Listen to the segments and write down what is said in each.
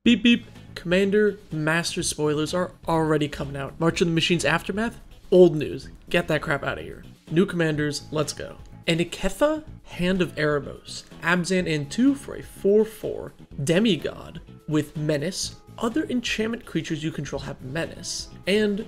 Beep beep, Commander Masters spoilers are already coming out. March of the Machine's Aftermath? Old news. Get that crap out of here. New commanders, let's go. Aniketha, Hand of Erebos. Abzan and 2 for a 4/4 demigod with menace. Other enchantment creatures you control have menace. And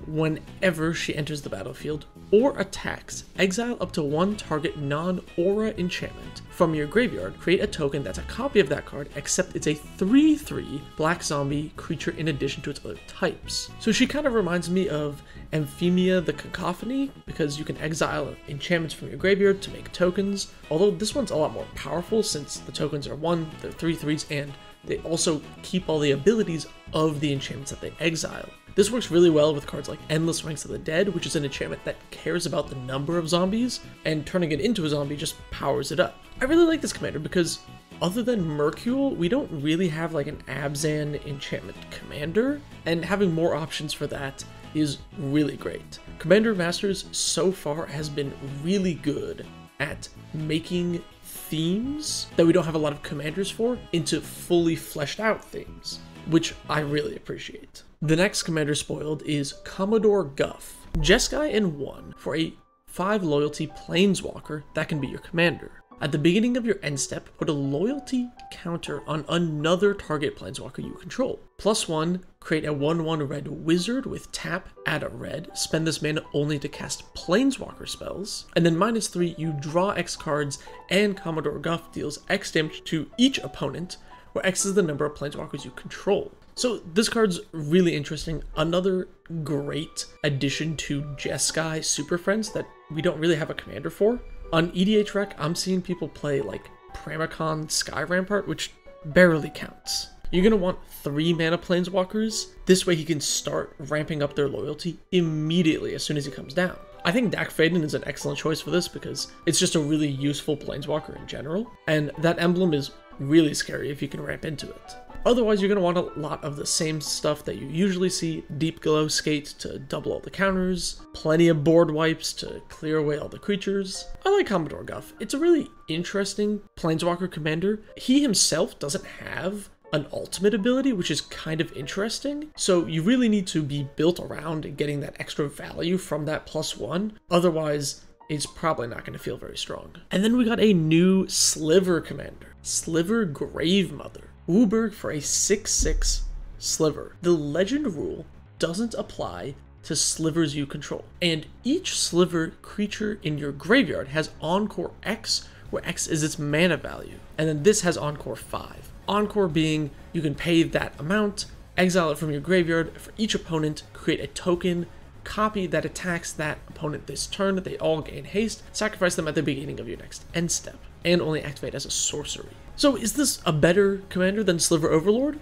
whenever she enters the battlefield or attacks, exile up to one target non-aura enchantment from your graveyard. Create a token that's a copy of that card, except it's a 3/3 black zombie creature in addition to its other types. So she kind of reminds me of Amphemia the Cacophony, because you can exile enchantments from your graveyard to make tokens, although this one's a lot more powerful since the tokens are they're 3/3s, and they also keep all the abilities of the enchantments that they exile. This works really well with cards like Endless Ranks of the Dead, which is an enchantment that cares about the number of zombies, and turning it into a zombie just powers it up. I really like this commander because other than Mercule, we don't really have like an Abzan enchantment commander, and having more options for that is really great. Commander Masters so far has been really good at making themes that we don't have a lot of commanders for into fully fleshed out themes, which I really appreciate. The next commander spoiled is Commodore Guff. Jeskai in 1 for a 5 loyalty planeswalker that can be your commander. At the beginning of your end step, put a loyalty counter on another target planeswalker you control. +1, create a 1/1 red wizard with tap, add a red, spend this mana only to cast planeswalker spells, and then -3, you draw X cards, and Commodore Guff deals X damage to each opponent, where X is the number of planeswalkers you control. So this card's really interesting. Another great addition to Jeskai Super Friends that we don't really have a commander for. On EDH Rec, I'm seeing people play like Precon Sky Rampart, which barely counts. You're going to want 3 mana planeswalkers. This way he can start ramping up their loyalty immediately as soon as he comes down. I think Dak Faden is an excellent choice for this because it's just a really useful planeswalker in general, and that emblem is really scary if you can ramp into it. Otherwise, you're going to want a lot of the same stuff that you usually see: Deep Glow Skate to double all the counters, plenty of board wipes to clear away all the creatures. I like Commodore Guff. It's a really interesting planeswalker commander. He himself doesn't have an ultimate ability, which is kind of interesting. So you really need to be built around getting that extra value from that +1. Otherwise, it's probably not going to feel very strong. And then we got a new Sliver commander, Sliver Gravemother. Wooburg for a 6/6 Sliver. The legend rule doesn't apply to slivers you control, and each sliver creature in your graveyard has Encore X, where X is its mana value, and then this has Encore 5. Encore being you can pay that amount, exile it from your graveyard for each opponent, create a token, copy that attacks that opponent this turn, they all gain haste, sacrifice them at the beginning of your next end step, and only activate as a sorcery. So is this a better commander than Sliver Overlord?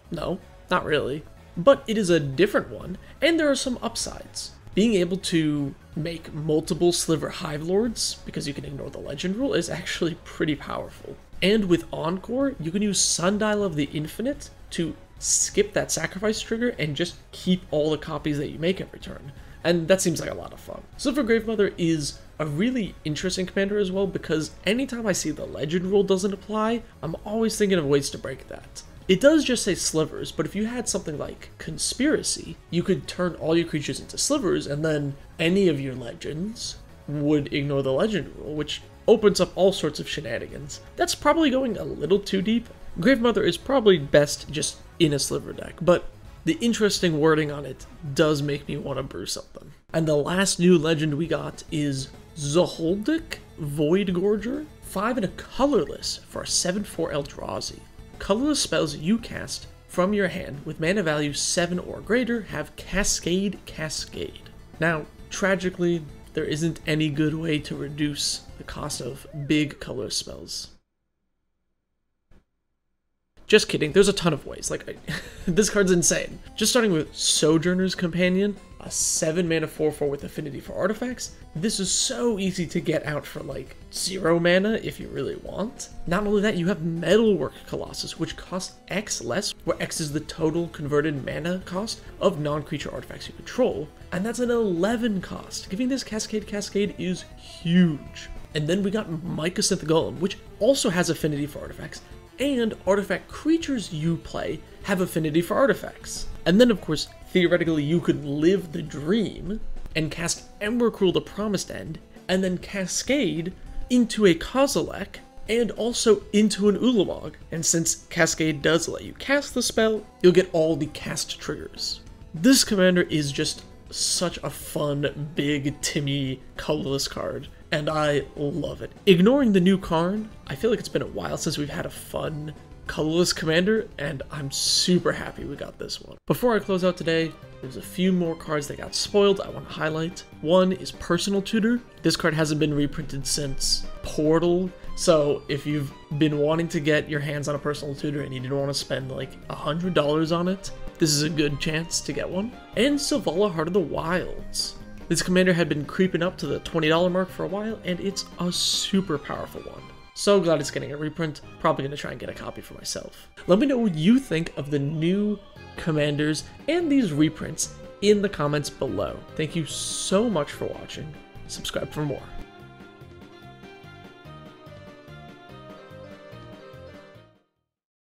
No, not really. But it is a different one, and there are some upsides. Being able to make multiple Sliver Hive Lords, because you can ignore the legend rule, is actually pretty powerful. And with Encore, you can use Sundial of the Infinite to skip that sacrifice trigger and just keep all the copies that you make every turn. And that seems like a lot of fun. Sliver Gravemother is a really interesting commander as well, because anytime I see the legend rule doesn't apply, I'm always thinking of ways to break that. It does just say slivers, but if you had something like Conspiracy, you could turn all your creatures into slivers, and then any of your legends would ignore the legend rule, which opens up all sorts of shenanigans. That's probably going a little too deep. Gravemother is probably best just in a Sliver deck, but the interesting wording on it does make me want to brew something. And the last new legend we got is Zoholdic Voidgorger, 5 and a colorless for a 7/4 Eldrazi. Colorless spells you cast from your hand with mana value 7 or greater have Cascade. Now, tragically, there isn't any good way to reduce the cost of big color spells. Just kidding, there's a ton of ways. This card's insane. Just starting with Sojourner's Companion, a 7 mana 4/4 with affinity for artifacts. This is so easy to get out for 0 mana if you really want. Not only that, you have Metalwork Colossus, which costs X less, where X is the total converted mana cost of non-creature artifacts you control, and that's an 11 cost. Giving this Cascade is huge. And then we got Mycosynth Golem, which also has affinity for artifacts, and artifact creatures you play have affinity for artifacts. And then, of course, theoretically, you could live the dream and cast Emrakul the Promised End, and then cascade into a Kozilek, and also into an Ulamog. And since Cascade does let you cast the spell, you'll get all the cast triggers. This commander is just such a fun, big, Timmy, colorless card, and I love it. Ignoring the new Karn, I feel like it's been a while since we've had a fun, colorless commander, and I'm super happy we got this one. Before I close out today, there's a few more cards that got spoiled I want to highlight. One is Personal Tutor. This card hasn't been reprinted since Portal, so if you've been wanting to get your hands on a Personal Tutor and you didn't want to spend like $100 on it, this is a good chance to get one. And Selvala Heart of the Wilds. This commander had been creeping up to the $20 mark for a while, and it's a super powerful one. So glad it's getting a reprint. Probably going to try and get a copy for myself. Let me know what you think of the new commanders and these reprints in the comments below. Thank you so much for watching. Subscribe for more.